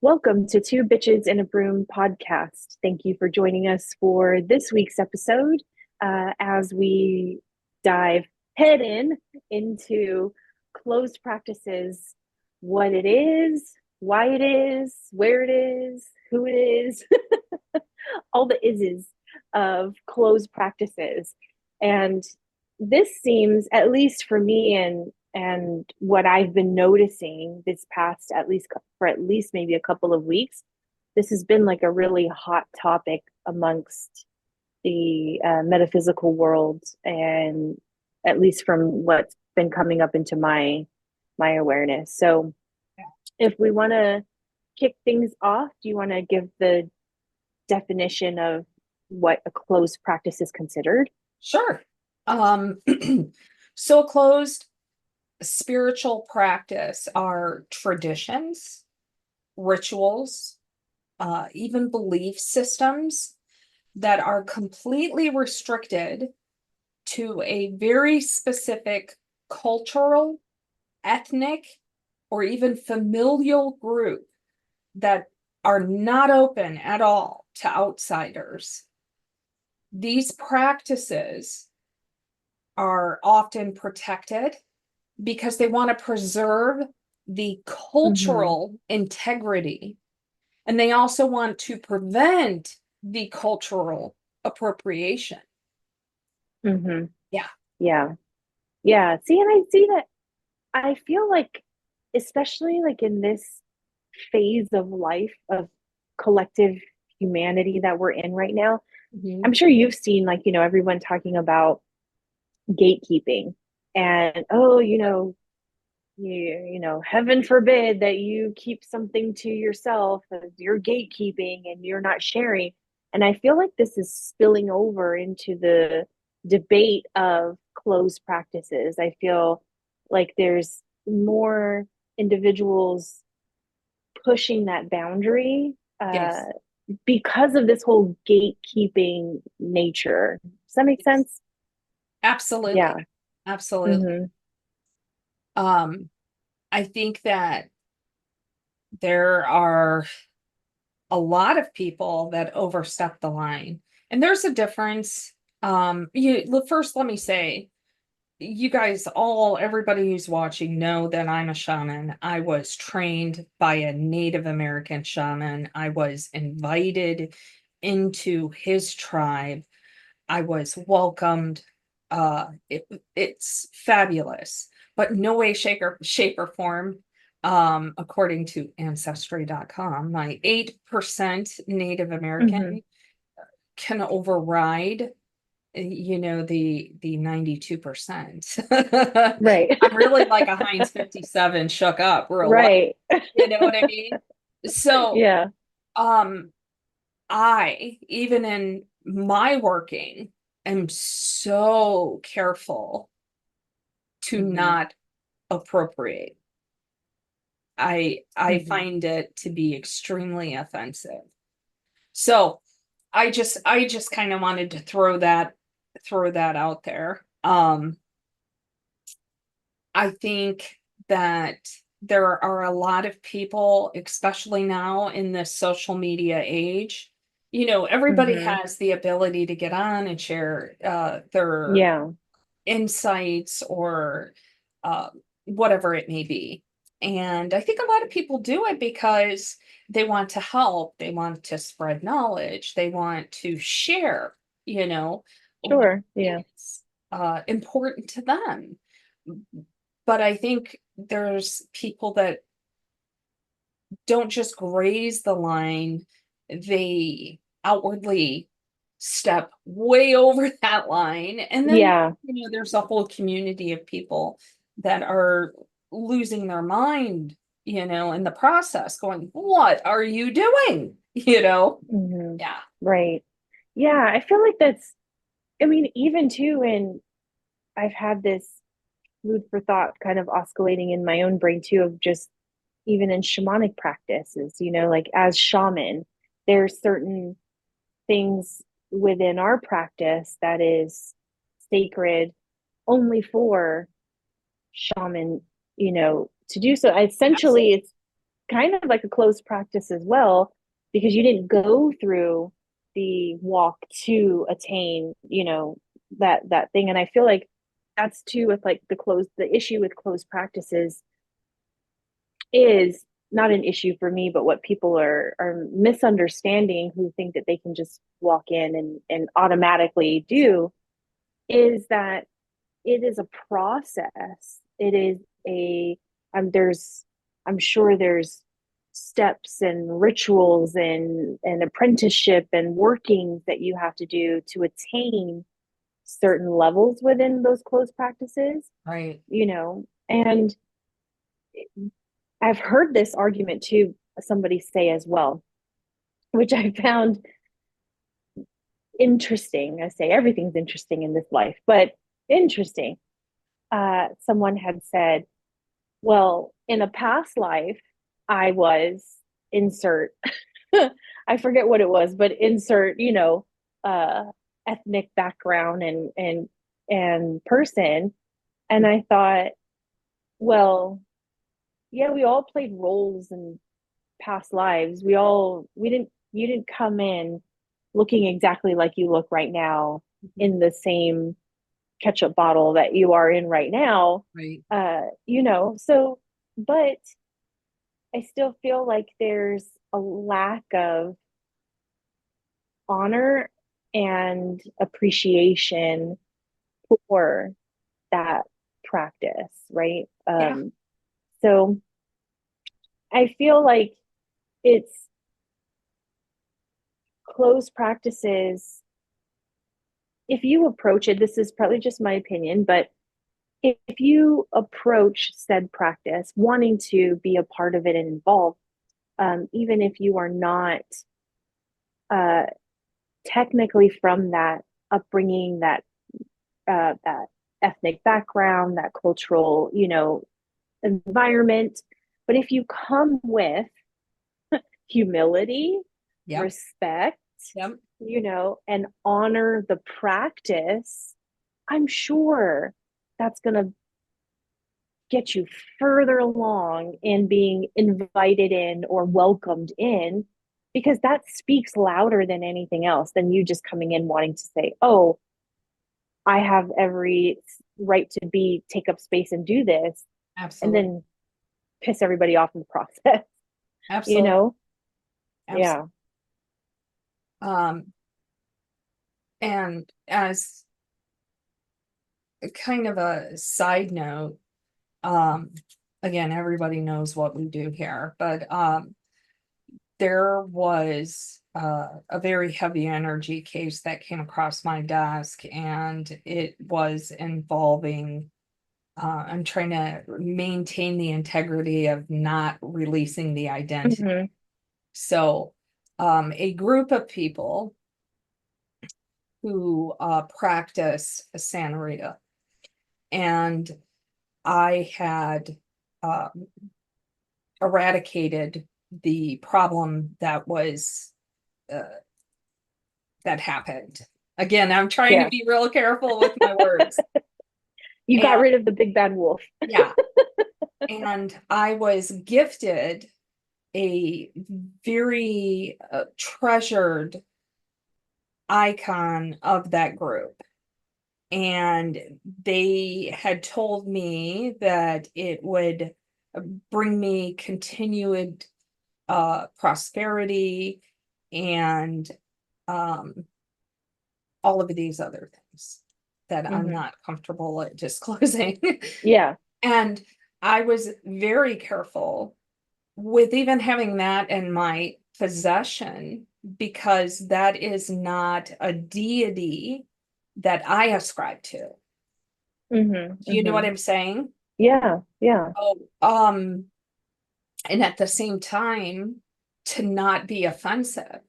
Welcome to Two Bitches in a Broom podcast. Thank you for joining us for this week's episode as we dive head in into closed practices, what it is, why it is, where it is, who it is, all the ises of closed practices. And this seems, at least for me and what I've been noticing this past at least maybe a couple of weeks, this has been like a really hot topic amongst the metaphysical world, and at least from what's been coming up into my awareness. So, if we want to kick things off, do you want to give the definition of what a closed practice is considered? Sure. Um, so closed spiritual practice are traditions, rituals, even belief systems that are completely restricted to a very specific cultural, ethnic, or even familial group that are not open at all to outsiders. These practices are often protected because they want to preserve the Mm-hmm. cultural integrity, and they also want to prevent the cultural appropriation. Mm-hmm. Yeah. Yeah. Yeah. See, and I see that. I feel like, especially like in this phase of life of collective humanity that we're in right now, Mhm. I'm sure you've seen, like, everyone talking about gatekeeping and, oh, heaven forbid that you keep something to yourself, as you're gatekeeping and you're not sharing. And I feel like this is spilling over into the debate of closed practices. I feel like there's more individuals pushing that boundary Yes. because of this whole gatekeeping nature. Does that make Yes. sense? Absolutely. Yeah. Absolutely. Mm-hmm. Um, I think that there are a lot of people that overstep the line. And there's a difference. First, let me say, you guys all, everybody who's watching, know that I'm a shaman. I was trained by a Native American shaman. I was invited into his tribe. I was welcomed. It's fabulous, but no way, shape or form. According to ancestry.com, my 8% Native Mm-hmm. American can override the 92%. Right. I'm really like a Heinz 57 shook up real life. Right. You know what I mean? So Yeah. um I, even in my working, am so careful to Mm-hmm. not appropriate. I Mm-hmm. find it to be extremely offensive. So I just kind of wanted to throw that out there. I think that there are a lot of people, especially now in this social media age. Everybody Mm-hmm. has the ability to get on and share their Yeah. insights or uh, whatever it may be. And I think a lot of people do it because they want to help, they want to spread knowledge, they want to share, you know, what Sure. Yeah. is important to them. But I think there's people that don't just graze the line, they outwardly step way over that line. And then, Yeah. there's a whole community of people that are losing their mind, in the process, going, "What are you doing?" Mm-hmm. Yeah. Right. Yeah. I feel like that's, I mean, even too, and I've had this food for thought kind of oscillating in my own brain too, of just even in shamanic practices, like as shaman, there's certain things within our practice that is sacred only for shaman, to do so. Essentially, Absolutely. kind of like a closed practice as well, because you didn't go through the walk to attain, that thing. And I feel like that's too with like the issue with closed practices is not an issue for me, but what people are misunderstanding, who think that they can just walk in and automatically do, is that it is a process. It is a there's I'm sure there's steps and rituals and apprenticeship and workings that you have to do to attain certain levels within those closed practices, Right. and I've heard this argument too, somebody say as well, which I found interesting. I say everything's interesting in this life, but interesting. Someone had said, well, in a past life, I was insert, I forget what it was, but insert, uh, ethnic background and person. And I thought, well, yeah, we all played roles in past lives. We didn't, you didn't come in looking exactly like you look right now in the same ketchup bottle that you are in right now. Right. So, but I still feel like there's a lack of honor and appreciation for that practice, right? Yeah. So I feel like it's closed practices. If you approach it, this is probably just my opinion, but if you approach said practice wanting to be a part of it and involved, even if you are not uh, technically from that upbringing, that ethnic background, that cultural, environment, but if you come with humility, Yep. respect, Yep. and honor the practice, I'm sure that's going to get you further along in being invited in or welcomed in, because that speaks louder than anything else than you just coming in wanting to say, oh, I have every right to take up space and do this, and Absolutely. then piss everybody off in the process. you Absolutely. know Absolutely. yeah. And as kind of a side note, um, again, everybody knows what we do here, but there was a very heavy energy case that came across my desk, and it was involving I'm trying to maintain the integrity of not releasing the identity. Hmm. So a group of people who practice Santeria, and I had um, eradicated the problem uh, that happened. Again, I'm trying to Yeah, be real careful with my words. you got And rid of the big bad wolf. yeah, and I was gifted a very treasured icon of that group. And they had told me that it would bring me continued prosperity and um, all of these other things that I'm Hmm. not comfortable at disclosing. Yeah. And I was very careful with even having that in my possession, because that is not a deity that I ascribe to. Hmm. Do you know what Hmm. I'm saying? Yeah. Yeah. Oh, and at the same time, to not be offensive,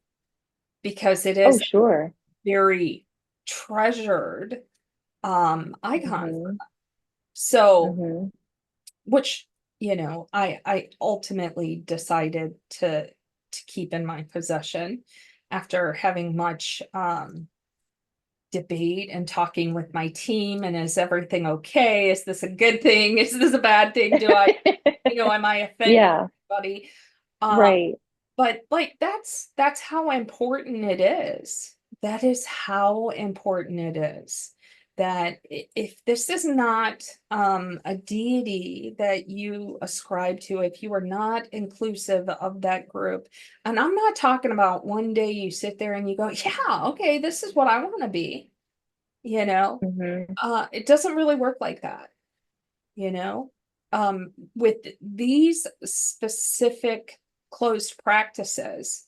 because it Oh, is sure. very treasured icon. Hmm. So, Hmm. which, I ultimately decided to keep in my possession after having much debate and talking with my team. And is everything okay? Is this a good thing? Is this a bad thing? Am I offending Yeah. everybody. Um, Right. but like that's how important it is. That is how important it is. That if this is not a deity that you ascribe to, if you are not inclusive of that group, and I'm not talking about one day you sit there and you go, yeah, okay, this is what I want to be, you know, Hmm. it doesn't really work like that, you know. With these specific closed practices,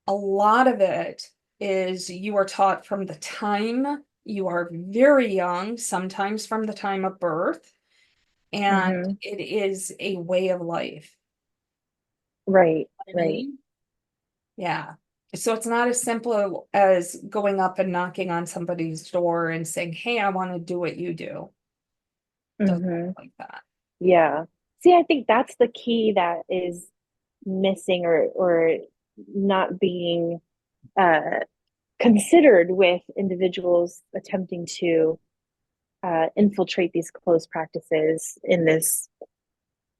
a lot of it is you are taught from the time you are very young, sometimes from the time of birth, and Hmm. it is a way of life. Right. I Right. mean, yeah. So it's not as simple as going up and knocking on somebody's door and saying, "Hey, I want to do what you do." Doesn't work Hmm. like that. Yeah. See, I think that's the key that is missing or not being uh, considered with individuals attempting to infiltrate these closed practices in this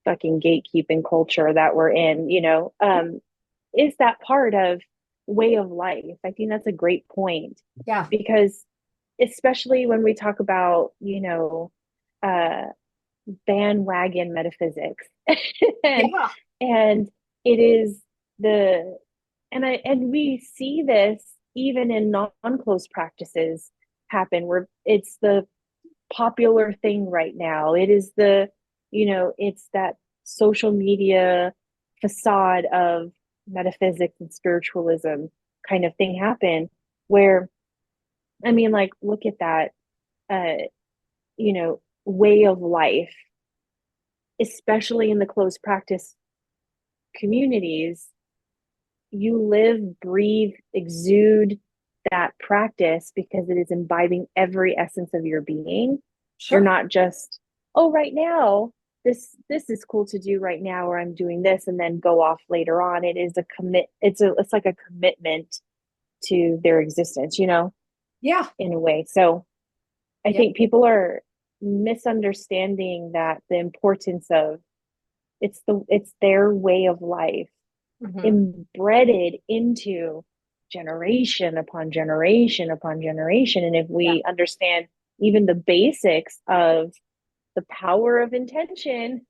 fucking gatekeeping culture that we're in, is that part of way of life. I think that's a great point Yeah. because especially when we talk about, uh, bandwagon metaphysics and Yeah. and it is the and we see this even in non-closed practices happen where it's the popular thing right now. It is it's that social media facade of metaphysics and spiritualism kind of thing happen where I mean, like, look at that, way of life, especially in the closed practice communities. You live, breathe, exude that practice because it is imbibing every essence of your being. You're Sure. not just, oh, right now, this is cool to do right now, or I'm doing this and then go off later on. It is a it's like a commitment to their existence, Yeah. in a way. So I Yeah. think people are misunderstanding that the importance of it's their way of life Hmm. embedded into generation upon generation upon generation. And if Yeah. we understand even the basics of the power of intention,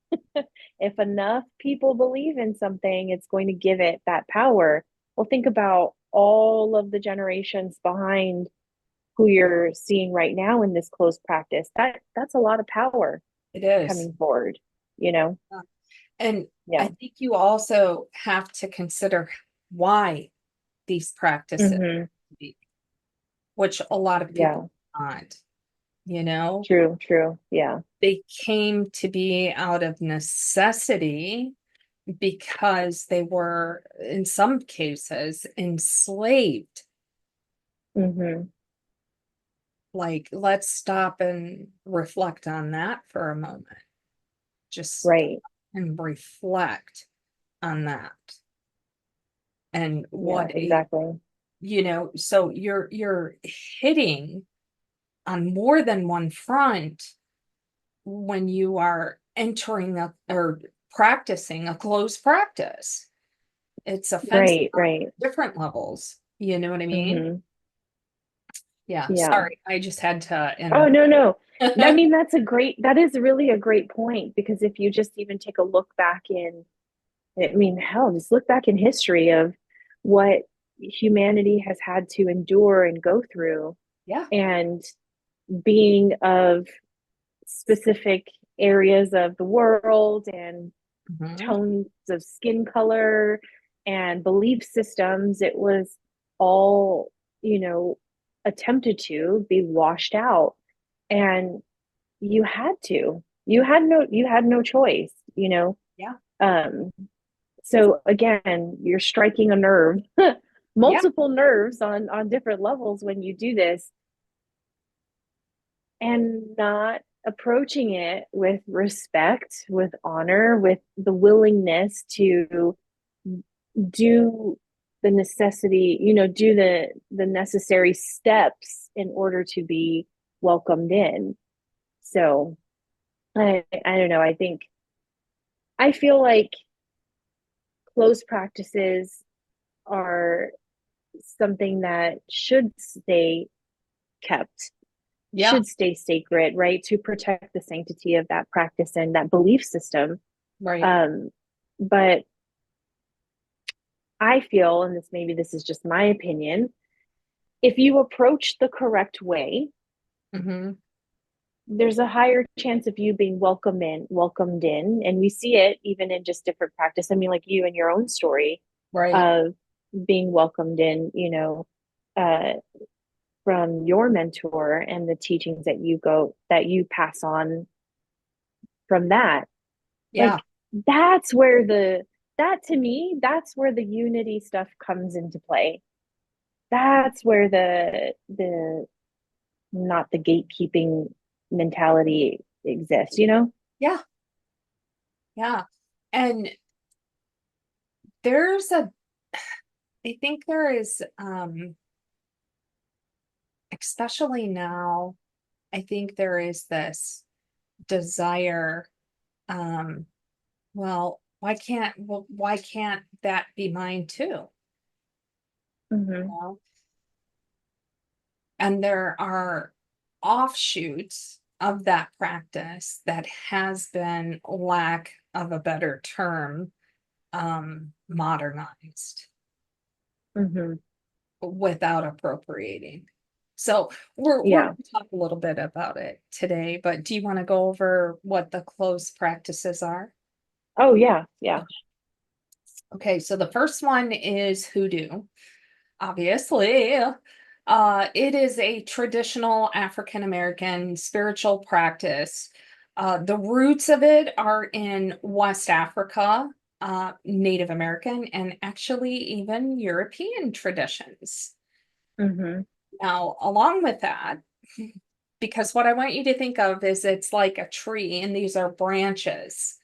if enough people believe in something, it's going to give it that power. Well, think about all of the generations behind who you're seeing right now in this closed practice. That's a lot of power It is. coming forward, you know? And I Yeah. think you also have to consider why these practices, Hmm. which a lot of people Yeah. aren't, you know, True, true. Yeah. they came to be out of necessity because they were, in some cases, enslaved. Hmm. Like, let's stop and reflect on that for a moment. Just stop Right. and reflect on that. And Yeah, what a, exactly. so you're hitting on more than one front when you are entering a or practicing a closed practice. It's offensive Right, on right. different levels. You know what I mean? Hmm. Yeah. Yeah. Sorry, I just had to Oh, interrupt. no, no. I mean, that is really a great point because if you just even take a look back I mean, hell, just look back in history of what humanity has had to endure and go through Yeah. and being of specific areas of the world and Mhm. tones of skin color and belief systems, it was all, attempted to be washed out. And you had no choice, Yeah. Um, so again, you're striking a nerve, Yeah. multiple nerves on different levels when you do this and not approaching it with respect, with honor, with the willingness to do the necessity, do the necessary steps in order to be welcomed in. So I don't know. I think I feel like closed practices are something that should stay kept, Yeah, should stay sacred, right? To protect the sanctity of that practice and that belief system. right. Um, but I feel, and this is just my opinion, if you approach the correct way, Hmm. there's a higher chance of you being welcomed in. And we see it even in just different practice. I mean, like you and your own story Right. of being welcomed in, uh, from your mentor and the teachings that you pass on from that. Yeah. Like that to me, that's where the unity stuff comes into play. That's where the not the gatekeeping mentality exists, you know? Yeah. Yeah. And there's a, I think there is, especially now, I think there is this desire, um, why can't that be mine too? You Mm-hmm. know? And there are offshoots of that practice that has been, lack of a better term, modernized Mm-hmm. without appropriating. So we're Yeah. going to talk a little bit about it today, but do you want to go over what the closed practices are? Oh yeah. Yeah. Okay, so the first one is hoodoo. Obviously, it is a traditional African American spiritual practice. The roots of it are in West Africa, Native American, and actually even European traditions. Mm-hmm. Now, along with that, because what I want you to think of is it's like a tree, and these are branches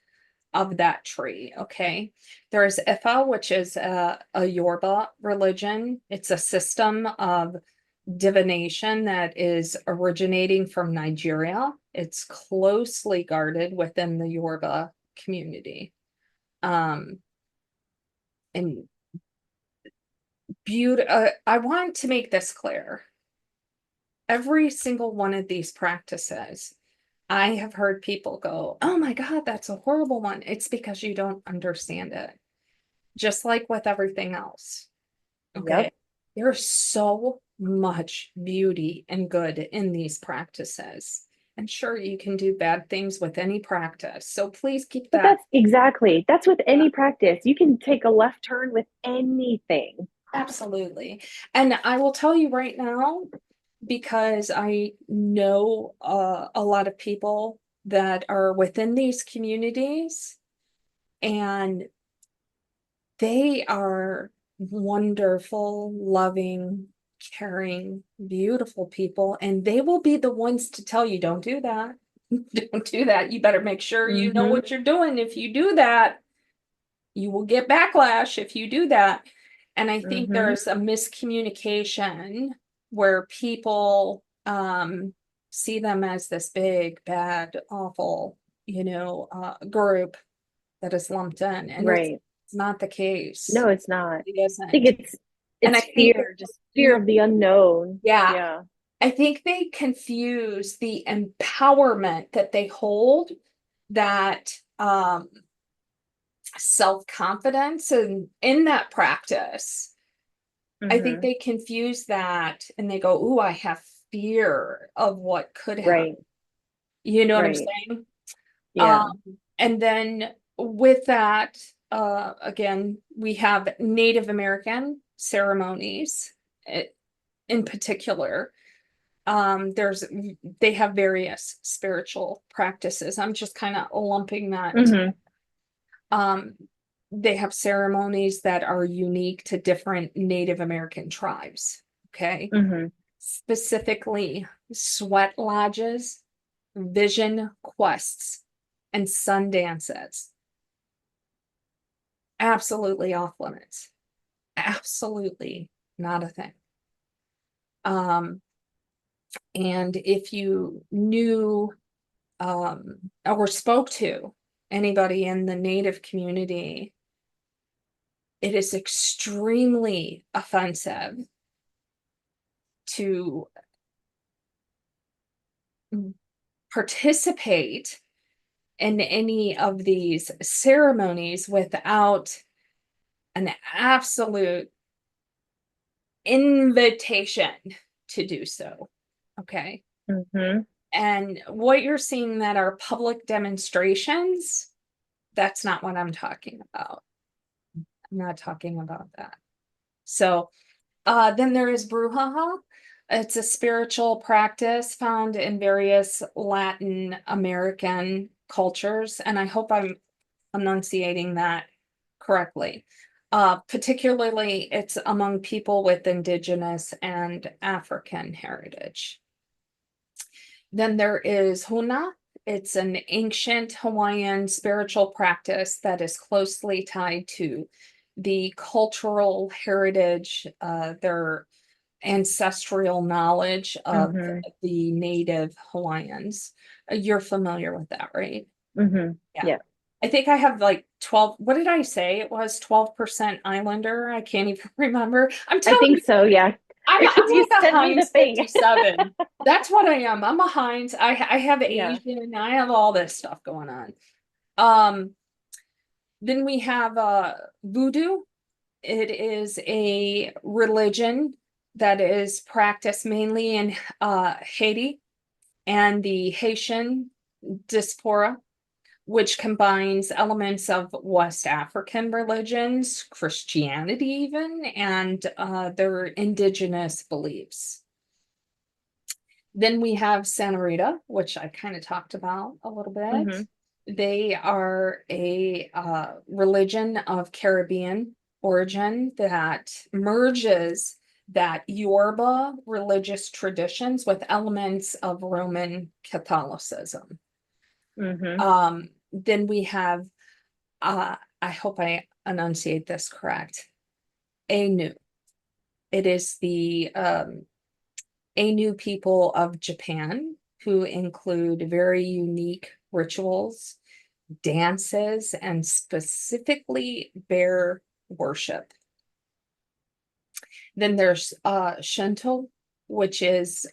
of that tree. Okay. There's Ifa, which is a Yoruba religion. It's a system of divination that is originating from Nigeria. It's closely guarded within the Yoruba community. Um, and I want to make this clear. Every single one of these practices, I have heard people go, "Oh my God, that's a horrible one." It's because you don't understand it. Just like with everything else. Okay. Yep. There's so much beauty and good in these practices. And sure, you can do bad things with any practice. So please keep But that. that's with any practice. You can take a left turn with anything. Absolutely. And I will tell you right now, because I know a lot of people that are within these communities, and they are wonderful, loving, caring, beautiful people, and they will be the ones to tell you, don't do that. Don't do that. You better make sure you know Mm-hmm. what you're doing. If you do that, you will get backlash if you do that. And I think Mm-hmm. there's a miscommunication where people see them as this big, bad, awful, group that is lumped in. And Right. it's not the case. No, it's not. I It think isn't. And I it's think fear, just fear of the unknown. yeah, Yeah. I think they confuse the empowerment that they hold, that self-confidence and in that practice. I think Mm-hmm. they confuse that and they go, "Ooh, I have fear of what could happen." Right. You know what I'm Right. saying? Yeah. And then with that, again, we have Native American ceremonies, eh, in particular. There's they have various spiritual practices. I'm just kind of lumping that. Mm-hmm. Um, they have ceremonies that are unique to different Native American tribes. Okay. Mm-hmm. Specifically, sweat lodges, vision quests, and sun dances. Absolutely off limits. Absolutely not a thing. Um, and if you knew or spoke to anybody in the Native community, it is extremely offensive to participate in any of these ceremonies without an absolute invitation to do so. Okay. Mm-hmm. And what you're seeing that are public demonstrations, that's not what I'm talking about. I'm not talking about that. So then there is brouhaha. It's a spiritual practice found in various Latin American cultures, and I hope I'm enunciating that correctly. Particularly, it's among people with indigenous and African heritage. Then there is huna. It's an ancient Hawaiian spiritual practice that is closely tied to the cultural heritage, their ancestral knowledge of Mm-hmm. the native Hawaiians. You're familiar with that, right? Mm-hmm. Yeah. Yeah. I think I have like 12, what did I say? It was 12% Islander. I can't even remember. I'm I telling think you, so, yeah. I'm Because you like a sent me the Heinz thing. 57. That's what I am. I'm a Heinz. I have Yeah. Asian. I have all this stuff going on. Um, then we have voodoo. It is a religion that is practiced mainly in Haiti and the Haitian diaspora, which combines elements of West African religions, Christianity even, and their indigenous beliefs. Then we have Santa Rita, which I kind of talked about a little bit. Mm-hmm. They are a religion of Caribbean origin that merges that Yoruba religious traditions with elements of Roman Catholicism. Mm-hmm. Then we have, I hope I enunciate this correct, Ainu. It is the Ainu people of Japan, who include very unique rituals, dances, and specifically bear worship. Then there's Shinto, which is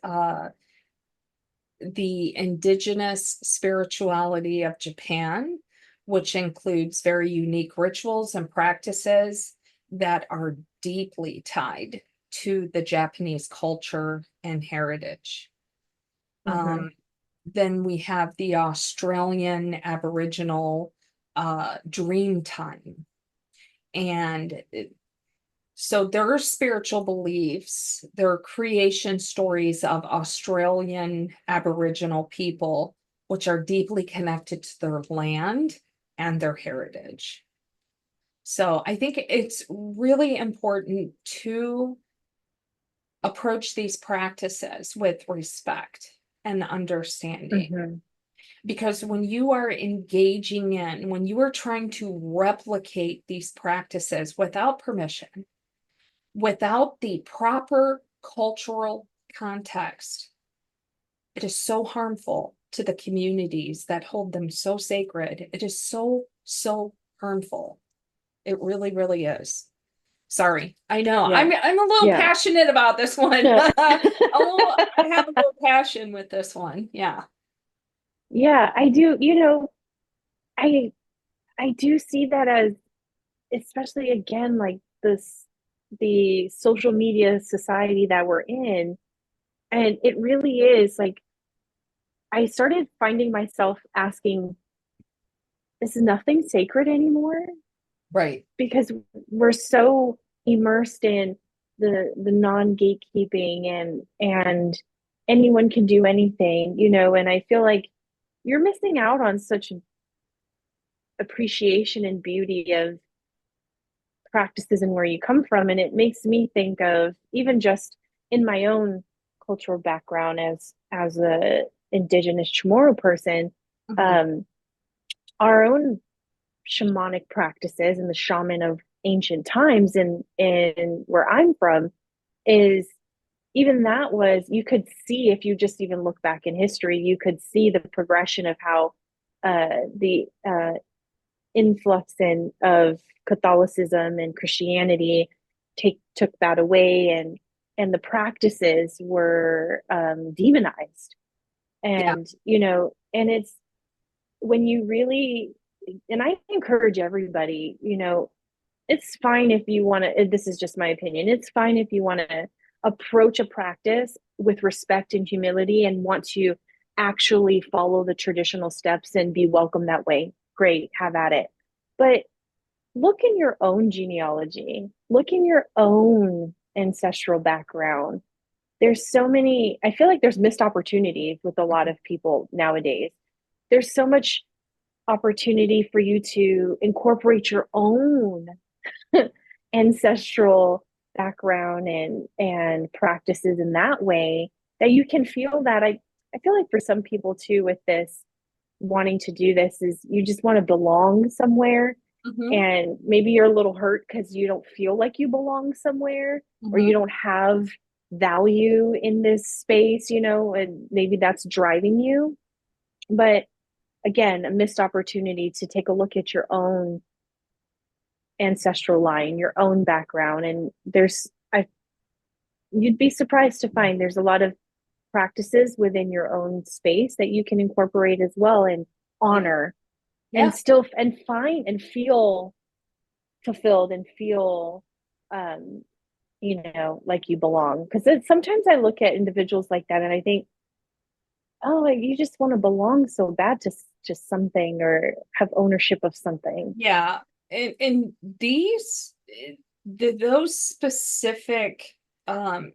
the indigenous spirituality of Japan, which includes very unique rituals and practices that are deeply tied to the Japanese culture and heritage. Mm-hmm. Then we have the Australian Aboriginal dream time. And so their spiritual beliefs, their creation stories of Australian Aboriginal people, which are deeply connected to their land and their heritage. So I think it's really important to approach these practices with respect and understanding. Mm-hmm. Because when you are engaging in, when you are trying to replicate these practices without permission, without the proper cultural context, it is so harmful to the communities that hold them so sacred. It is so, so harmful. It really, really is. Sorry, I know. Yeah. I'm a little Yeah. passionate about this one. No. I have a little passion with this one. Yeah. Yeah, I do, I I do see that as, especially again, like the social media society that we're in. And it really is like I started finding myself asking, is nothing sacred anymore? Right. Because we're so immersed in the non-gatekeeping and anyone can do anything, and I feel like you're missing out on such appreciation and beauty of practices and where you come from. And it makes me think of, even just in my own cultural background as a indigenous Chamorro person, Mhm. um, our own shamanic practices and the shaman of ancient times in where I'm from is, even that was, you could see, if you just even look back in history, you could see the progression of how the influx of Catholicism and Christianity took that away, and the practices were demonized. Yeah. And and it's when you really, and I encourage everybody, it's fine if you want to, this is just my opinion, it's fine if you want to approach a practice with respect and humility and want to actually follow the traditional steps and be welcome that way. Great, have at it. But look in your own genealogy, look in your own ancestral background. There's so many, I feel like there's missed opportunities with a lot of people nowadays. There's so much opportunity for you to incorporate your own ancestral background and practices in that way, that you can feel that. I feel like for some people too, with this wanting to do this, is you just want to belong somewhere, Hmm. and maybe you're a little hurt because you don't feel like you belong somewhere, or Hmm. you don't have value in this space, and maybe that's driving you. But again, a missed opportunity to take a look at your own ancestral line, your own background. And you'd be surprised to find there's a lot of practices within your own space that you can incorporate as well, and Yeah. honor, and Yeah. still and find and feel fulfilled, and feel um like you belong. Because sometimes I look at individuals like that and I think, oh, like you just want to belong so bad to just something, or have ownership of something. Yeah. And these, those specific, um,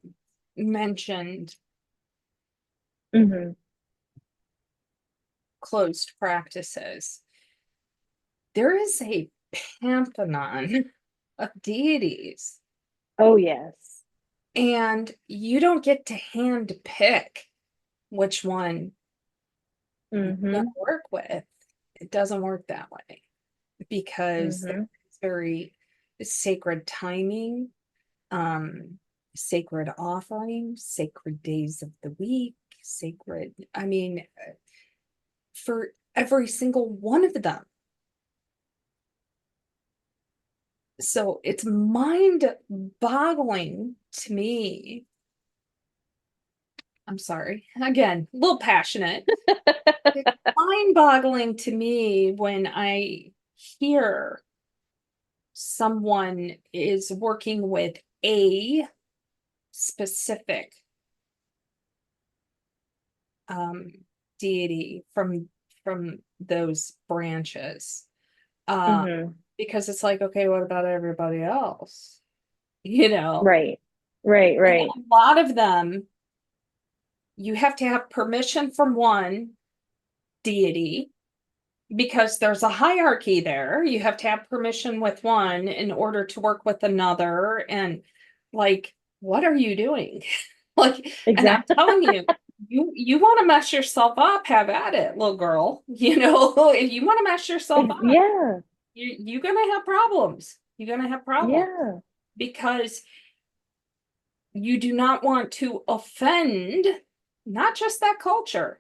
mentioned Mm-hmm. closed practices, there is a pantheon of deities, Oh yes. and you don't get to hand pick which one you're going Mm-hmm. to work with. It doesn't work that way, because Mm-hmm. there's very sacred timing, sacred offerings, sacred days of the week, sacred, I mean, for every single one of them. So it's mind boggling to me. I'm sorry. Again, a little passionate. It's mind boggling to me when I hear someone is working with a specific, um, deity from those branches. Uh, Mm-hmm. because it's like, okay, what about everybody else? You know, Right. Right. and Right. a lot of them, you have to have permission from one deity because there's a hierarchy there. You have to have permission with one in order to work with another. And like, what are you doing? Like, and I'm Exactly. telling you, you want to mess yourself up, have at it, little girl. If you want to mess yourself up, Yeah. you're gonna have problems. You're gonna have problems Yeah. because you do not want to offend not just that culture.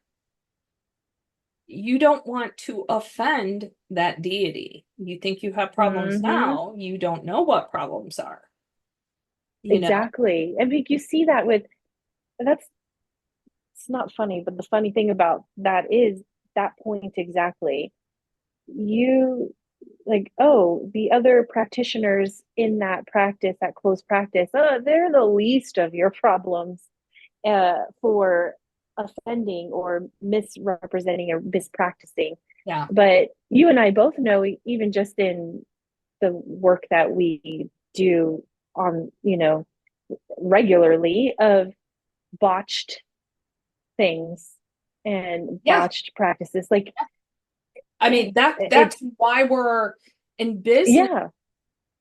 You don't want to offend that deity. You think you have problems Mm-hmm. now, you don't know what problems are, you know? Exactly. And you see that with, that's, it's not funny, but the funny thing about that is that point exactly. You, like, oh, the other practitioners in that practice, that close practice, oh, they're the least of your problems for offending or misrepresenting or mispracticing. Yeah. But you and I both know, even just in the work that we do on, regularly, of botched things and Yeah. botched practices. Like I mean, it, that's why we're in business yeah.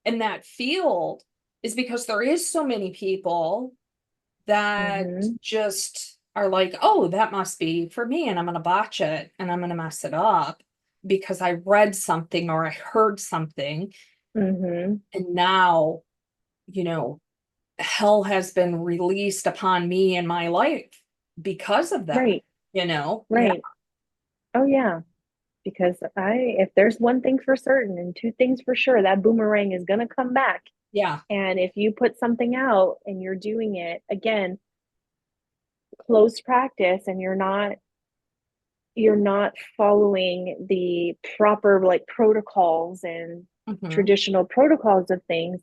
in that field, is because there is so many people that Mm-hmm. just are like, oh, that must be for me, and I'm gonna botch it and I'm gonna mess it up because I read something or I heard something, Mm-hmm. and now, you know, hell has been released upon me in my life because of that, Right. you know? Yeah. Right. Oh yeah. because if there's one thing for certain and two things for sure, that boomerang is going to come back. Yeah. And if you put something out and you're doing it again, close practice, and you're not following the proper like protocols and Mhm. traditional protocols of things,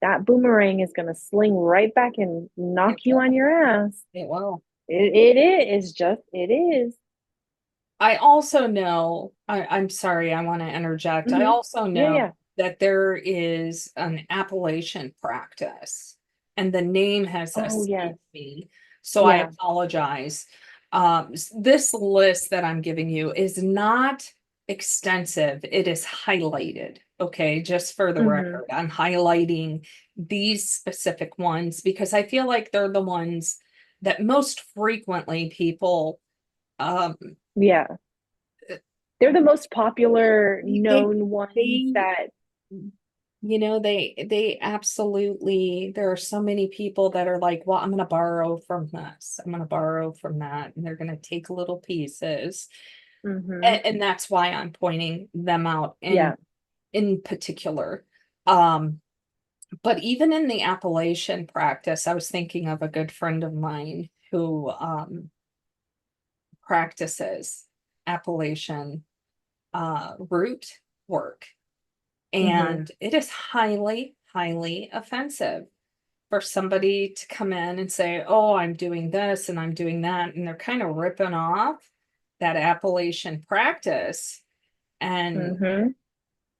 that boomerang is going to sling right back and knock It you on will. your ass. It will. It is just, it is. I also know, I'm sorry, I want to interject. I Mm-hmm. also Yeah, know yeah. that there is an appellation practice, and the name has Oh, yes. escaped me. So I Yeah. apologize. This list that I'm giving you is not extensive, it is highlighted. Okay, just for the Mm-hmm. record, I'm highlighting these specific ones because I feel like they're the ones that most frequently people um Yeah. They're the most popular they known ones they that, they absolutely, there are so many people that are like, well, I'm going to borrow from this, I'm going to borrow from that, and they're going to take little pieces, mm-hmm. and that's why I'm pointing them out Yeah. in particular. um but even in the Appalachian practice, I was thinking of a good friend of mine who practices Appalachian root work. Mm-hmm. And it is highly, highly offensive for somebody to come in and say, oh, I'm doing this and I'm doing that. And they're kind of ripping off that Appalachian practice. And Mm-hmm.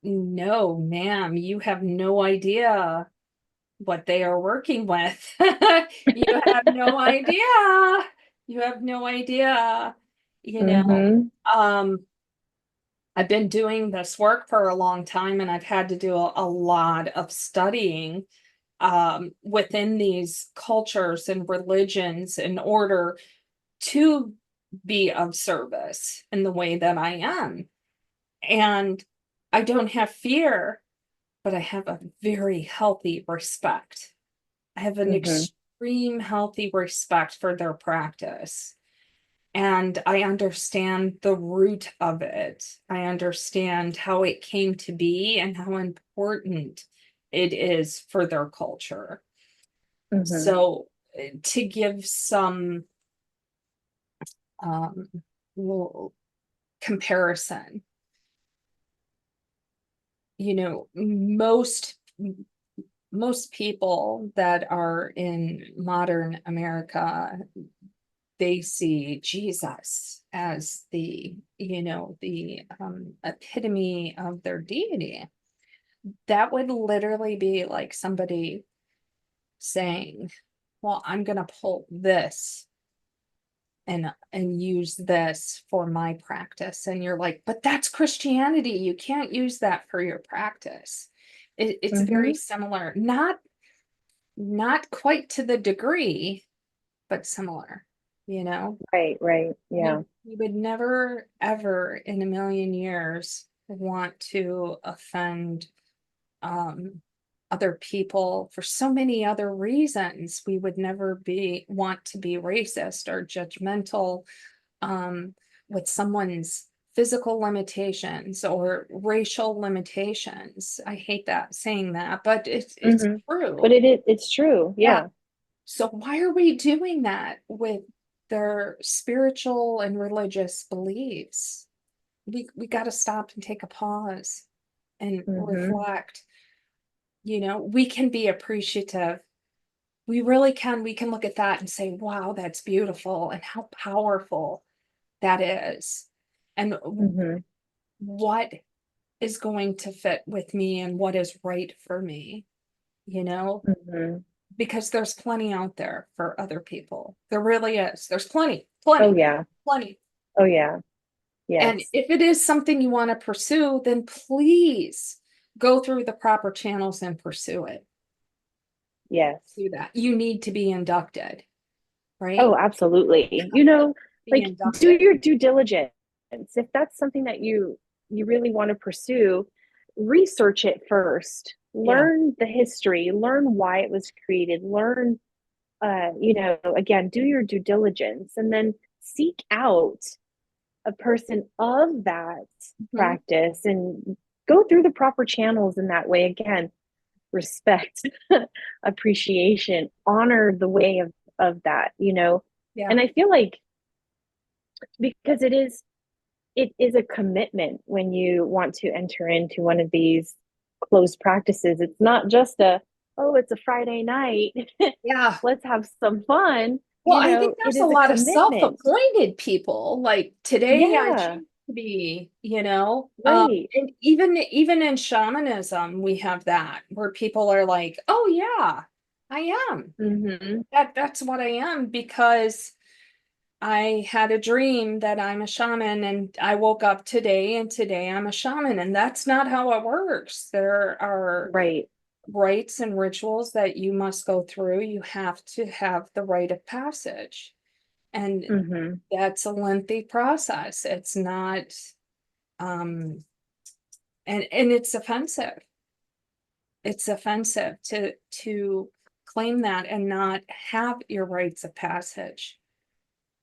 no, ma'am, you have no idea what they are working with. You have no idea. You have no idea. You know, Mm-hmm. um, I've been doing this work for a long time, and I've had to do a lot of studying within these cultures and religions in order to be of service in the way that I am. And I don't have fear, but I have a very healthy respect. I have an Mm-hmm. extreme healthy respect for their practice. And I understand the root of it. I understand how it came to be and how important it is for their culture. Mm-hmm. So, to give some um, well, comparison, most people that are in modern America, they see Jesus as the epitome of their deity. That would literally be like somebody saying, well, I'm going to pull this and use this for my practice. And you're like, but that's Christianity, you can't use that for your practice. It's very Mm-hmm. similar, not quite to the degree, but similar. you know Right, right. Yeah. we would never ever in a million years want to offend um other people for so many other reasons. We would never be want to be racist or judgmental um with someone's physical limitations or racial limitations. I hate that saying that, but it's Mm-hmm. But true. it's true. Yeah. Yeah. So why are we doing that with their spiritual and religious beliefs? We got to stop and take a pause and Mm-hmm. reflect. We can be appreciative. We really can. We can look at that and say, wow, that's beautiful, and how powerful that is. And Mm-hmm. what is going to fit with me and what is right for me, you know? Mm-hmm. Because there's plenty out there for other people. There really is. There's plenty, Oh plenty, yeah. plenty. Oh yeah. And Yes. if it is something you want to pursue, then please go through the proper channels and pursue it. Yes. Do that. You need to be inducted, Oh, right? absolutely. Be Like do inducted. your due diligence. If that's something that you really want to pursue, research it first. Yeah. Learn the history, learn why it was created, learn again, do your due diligence and then seek out a person of that Mhm. practice and go through the proper channels in that way. Again, respect, appreciation, honor the way of that, you know. Yeah. And I feel like because it is a commitment when you want to enter into one of these closed practices. It's not just a, oh, it's a Friday night, Yeah. let's have some fun. Well, I think It there's a is a lot of commitment. self-appointed people. Like today I Yeah, choose to be, right. and even in shamanism, we have that where people are like, oh yeah, I am. Mm-hmm. That's what I am because I had a dream that I'm a shaman and I woke up today and today I'm a shaman. And that's not how it works. There are Right. rites and rituals that you must go through. You have to have the rite of passage. And Mm-hmm. that's a lengthy process. It's not, um, and it's offensive. It's offensive to claim that and not have your rites of passage.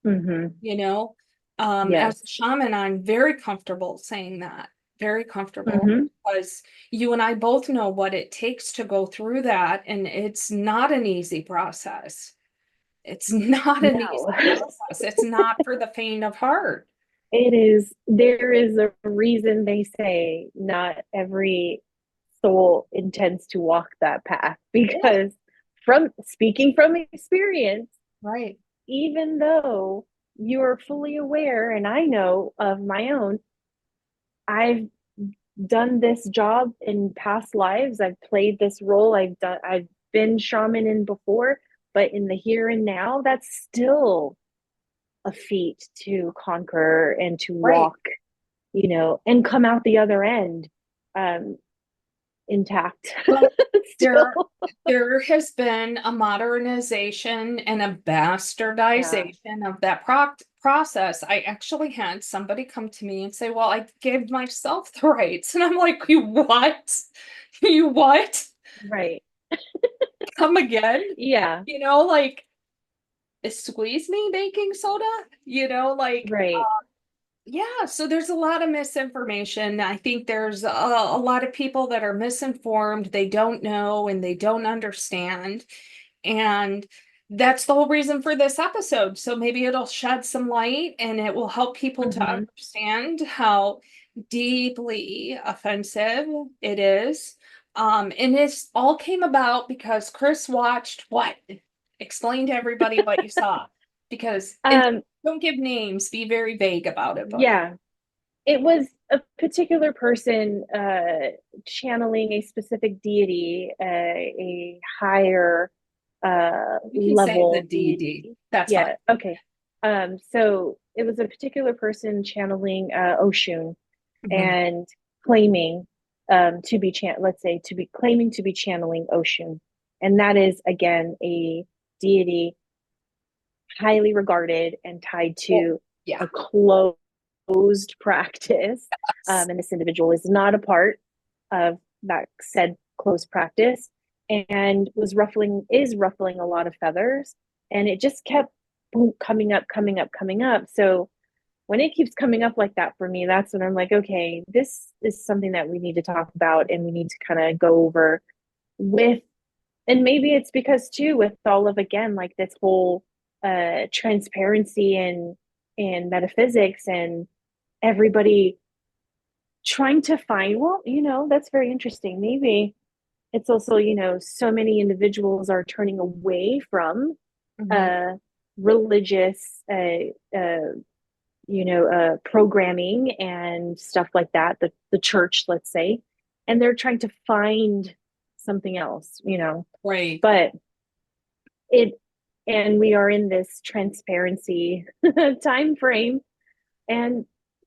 Mm-hmm. you know Yes. as a shaman, I'm very comfortable saying that, very comfortable, Mm-hmm. because you and I both know what it takes to go through that, and it's not an easy process. It's not an easy No. process. It's not for the faint of heart. There is a reason they say not every soul intends to walk that path Yeah, because from speaking from experience, right. even though you are fully aware, and I know of my own, I've done this job in past lives. I've played this role. I've been shaman in before, but in the here and now, that's still a feat to conquer and to Right. walk, and come out the other end um, intact. But there Still. there has been a modernization and a Yeah. bastardization of that process. I actually had somebody come to me and say, "Well, I gave myself the rights." And I'm like, "You what? You what? Right. Come again?" Yeah. Like, squeeze me baking soda? Like, Right. yeah, so there's a lot of misinformation. I think there's a lot of people that are misinformed. They don't know and they don't understand. And that's the whole reason for this episode. So maybe it'll shed some light and it will help people to Hmm. understand how deeply offensive it is. And this all came about because Krys watched what? Explain to everybody what you saw. Because, and Um, don't give names, be very vague about it, but yeah. It was a particular person channeling a specific deity, a higher you can say the level DD. deity. That's fine. Yeah, okay. So it was a particular person channeling Oshun Mhm. and claiming to be let's say to be claiming to be channeling Oshun. And that is again a deity highly regarded and tied Well, to yeah. a closed practice. Yes. And this individual is not a part of that said closed practice and is ruffling a lot of feathers. And it just kept coming up, coming up, coming up. So when it keeps coming up like that for me, that's when I'm like, okay, this is something that we need to talk about and we need to kind of go over with. And maybe it's because too with all of again like this whole transparency and metaphysics and everybody trying to find, well, that's very interesting. Maybe it's also, so many individuals are turning away from Mhm. uh religious uh programming and stuff like that, the church, let's say, and they're trying to find something else, Right. but it and we are in this transparency time frame, and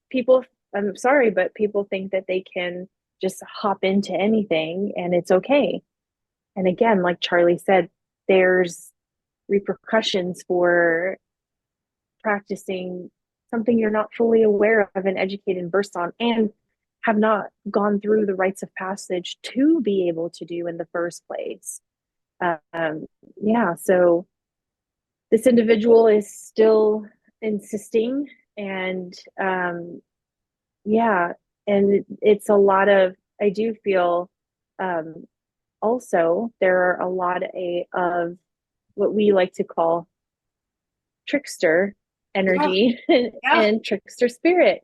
people, I'm sorry, but people think that they can just hop into anything and it's okay. And again, like Charlie said, there's repercussions for practicing something you're not fully aware of and educated and versed on and have not gone through the rites of passage to be able to do in the first place. um, yeah, so this individual is still insisting And yeah, and it's a lot of, I do feel, um, also there are a lot of what we like to call trickster Yeah, energy yeah, and trickster spirit,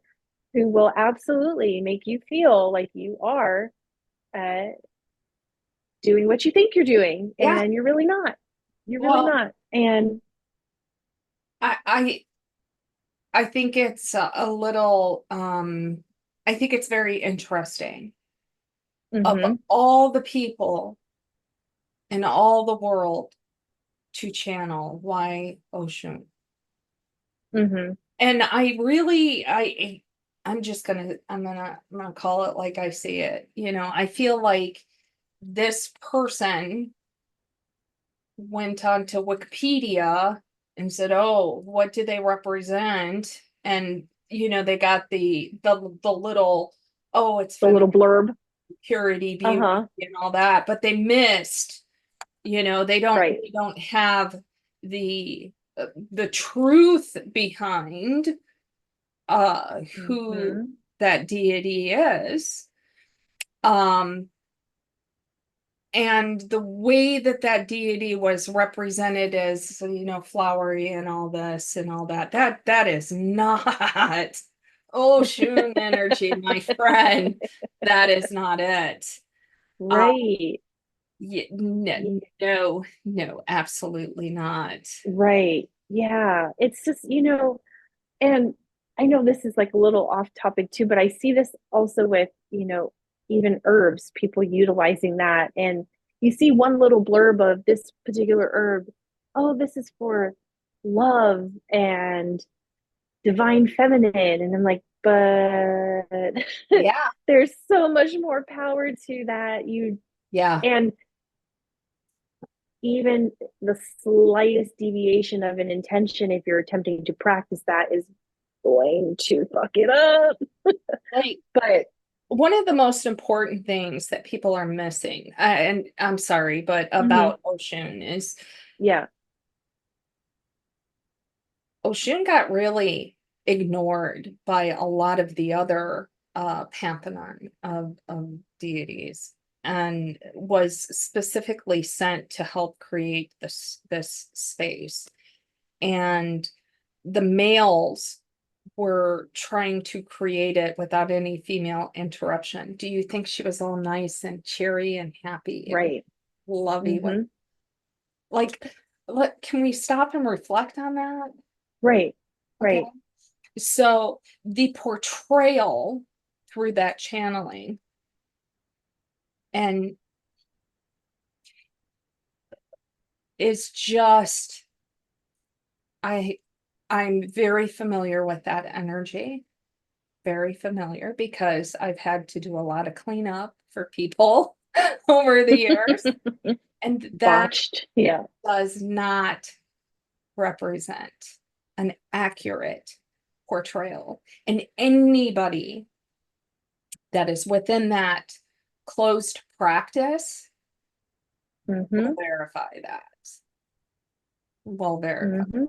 who will absolutely make you feel like you are uh, doing what you think you're doing, yeah. and you're really not. You're really Well, not. And I I I think it's a little I think it's very interesting of mm-hmm, all the people in all the world to channel why Oshun. mm-hmm, And I really I'm gonna call it like I see it. I feel like this person went on to Wikipedia and said, "Oh, what do they represent?" And they got the little, "Oh, it's the feminine little blurb. purity, beauty, Uh-huh. and all that," but they missed. They don't Right. they don't have the truth behind who Mm-hmm. that deity is. Um and the way that that deity was represented as flowery and all this and all that is not ocean energy, my friend. That is not it. uh Right. no, no, no, absolutely not. Right. Yeah. It's just, and I know this is like a little off topic too, but I see this also with, even herbs, people utilizing that. And you see one little blurb of this particular herb, oh, this is for love and divine feminine. And I'm like, but Yeah, there's so much more power to that. yeah, And even the slightest deviation of an intention, if you're attempting to practice that, is going to fuck it up. like But one of the most important things that people are missing, and I'm sorry, but mhm, about Oshun is yeah. Oshun got really ignored by a lot of the other pantheon of deities, and was specifically sent to help create this space. And the males were trying to create it without any female interruption. Do you think she was all nice and cheery and happy and Right. lovey with, Hmm. like, look, can we stop and reflect on that? Right. Okay. Right. So the portrayal through that channeling, and is just, I I'm very familiar with that energy, very familiar, because I've had to do a lot of cleanup for people over the years, and that Botched. Yeah. does not represent an accurate portrayal. And anybody that is within that closed practice will Hmm. verify that. Will verify. Hmm.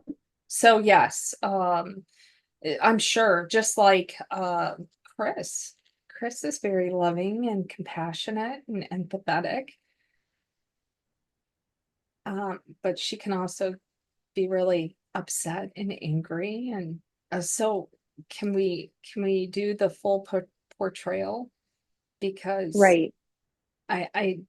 So yes, I'm sure, just like Krys. Krys is very loving and compassionate and empathetic. But she can also be really upset and angry. And so can we do the full portrayal? Because Right. I I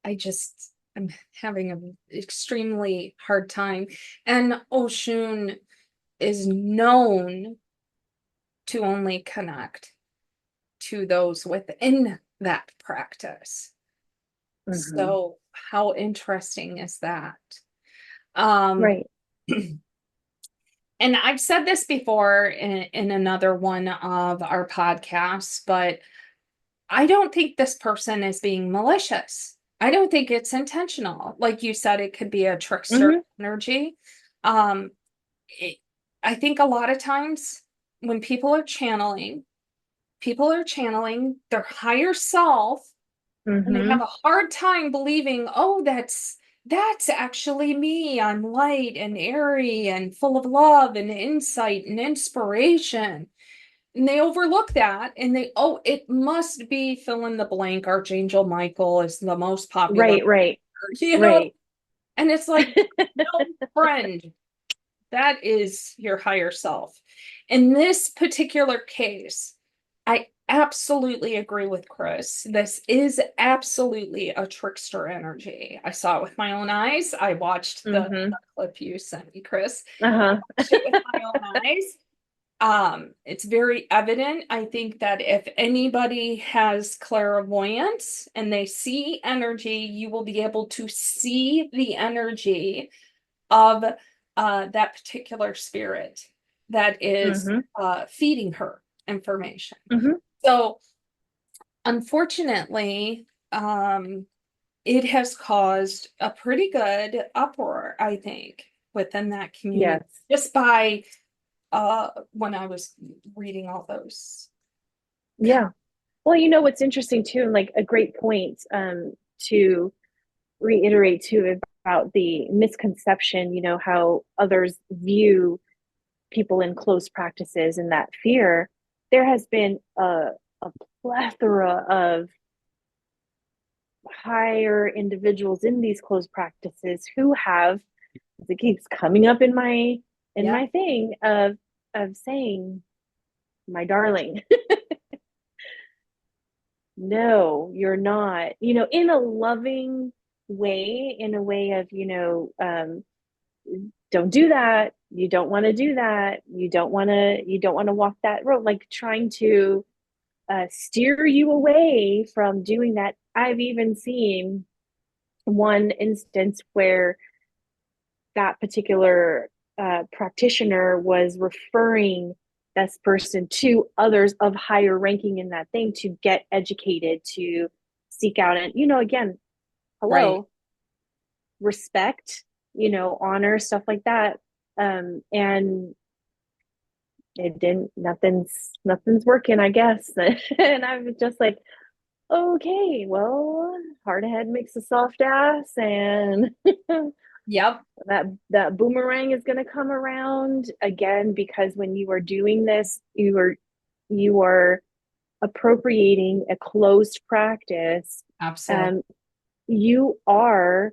I just I'm having an extremely hard time. And Oshun is known to only connect to those within that practice. Hmm. So how interesting is that? Um, Right. and I've said this before in another one of our podcasts, but I don't think this person is being malicious. I don't think it's intentional. Like you said, it could be a trickster Hmm. energy. Um, it, I think a lot of times when people are channeling their higher self, and they have Hmm. a hard time believing, oh, that's that's actually me. I'm light and airy and full of love and insight and inspiration. And they overlook that and oh, it must be fill in the blank. Archangel Michael is the most popular, Right, right, you know? right. And it's like, no, friend, that is your higher self. In this particular case, I absolutely agree with Krys. This is absolutely a trickster energy. I saw it with my own eyes. I watched Mm-hmm. the clip you sent me, Krys. I Uh-huh. watched it with my own eyes. It's very evident. I think that if anybody has clairvoyance and they see energy, you will be able to see the energy of that particular spirit that is Mm-hmm. feeding her information. Mm-hmm. So, unfortunately, it has caused a pretty good uproar, I think, within that community, Yes. just by when I was reading all those. Yeah. Well, what's interesting too, and like a great point to reiterate too about the misconception, how others view people in close practices and that fear. There has been a plethora of higher individuals in these close practices who have, it keeps coming up in my Yeah. thing of saying, my darling, no, you're not, in a loving way, in a way of, don't do that. You don't want to do that. You don't want to walk that road, like trying to steer you away from doing that. I've even seen one instance where that particular practitioner was referring this person to others of higher ranking in that thing to get educated, to seek out, and again, Right. hello, respect, honor, stuff like that. And it didn't, nothing's working, I guess. And I was just like, okay, well, hard head makes a soft ass, and Yep. that boomerang is going to come around again, because when you are doing this, you are appropriating a closed practice. Absolutely. um you are,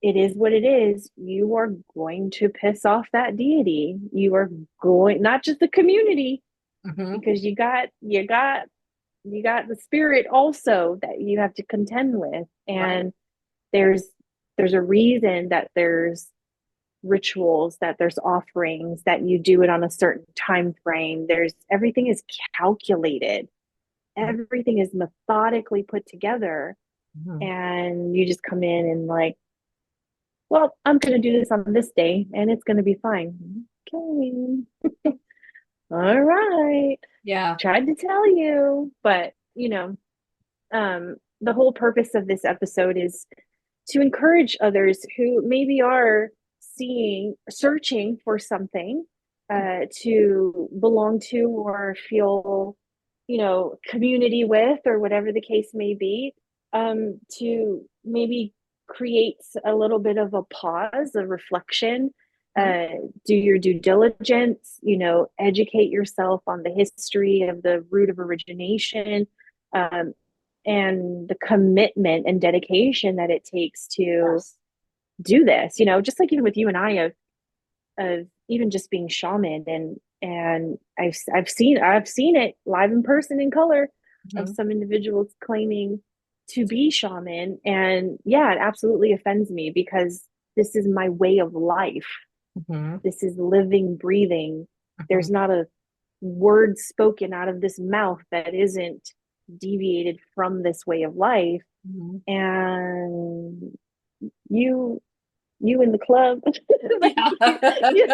it is what it is, you are going to piss off that deity. You are going, not just the community, Hmm. because you got the spirit also that you have to contend with. Right. And there's a reason that there's rituals, that there's offerings, that you do it on a certain time frame. There's, everything is calculated, everything is methodically put together. Mhm. And you just come in and like, well, I'm going to do this on this day and it's going to be fine. Okay. All right. Yeah. Tried to tell you. But the whole purpose of this episode is to encourage others who maybe are searching for something to belong to, or feel, community with, or whatever the case may be, to maybe create a little bit of a pause, a reflection, Mhm. uh, do your due diligence, educate yourself on the history of the root of origination, um, and the commitment and dedication that it takes to Yes. do this, just like even with you and I, of even just being shaman, and I've seen it live in person in color, of Mhm. some individuals claiming to be shaman. And yeah, it absolutely offends me, because this is my way of life. Mhm. This is living, breathing. Mhm. There's not a word spoken out of this mouth that isn't deviated from this way of life. Mhm. And you in the club, like, Yeah. you,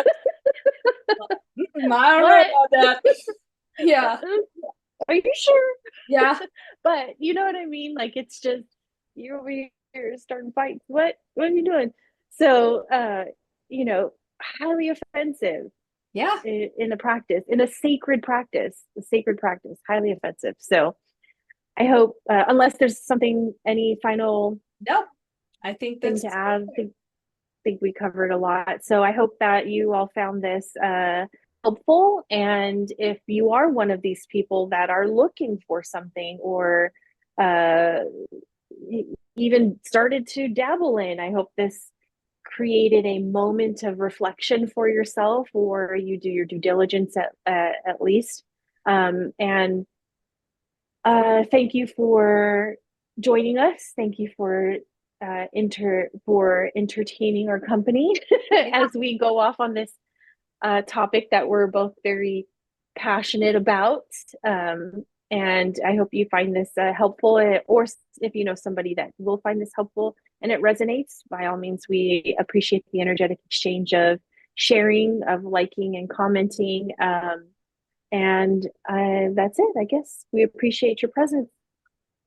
I don't know what? about that. Yeah. Are you sure? Yeah. But you know what I mean? Like, it's just, you're over here starting fights. What are you doing? So highly offensive Yeah. in a practice, in a sacred practice, highly offensive. So I hope, unless there's something, any final No. I think thing this to is add. I perfect. think we covered a lot. So I hope that you all found this helpful. And if you are one of these people that are looking for something or uh, even started to dabble in, I hope this created a moment of reflection for yourself, or you do your due diligence at least. And thank you for joining us. Thank you for entertaining our company Yeah. as we go off on this topic that we're both very passionate about. And I hope you find this helpful, or if you know somebody that will find this helpful and it resonates, by all means, we appreciate the energetic exchange of sharing, of liking and commenting. And that's it, I guess. We appreciate your presence.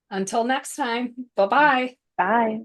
Until next time. Bye-bye. Bye.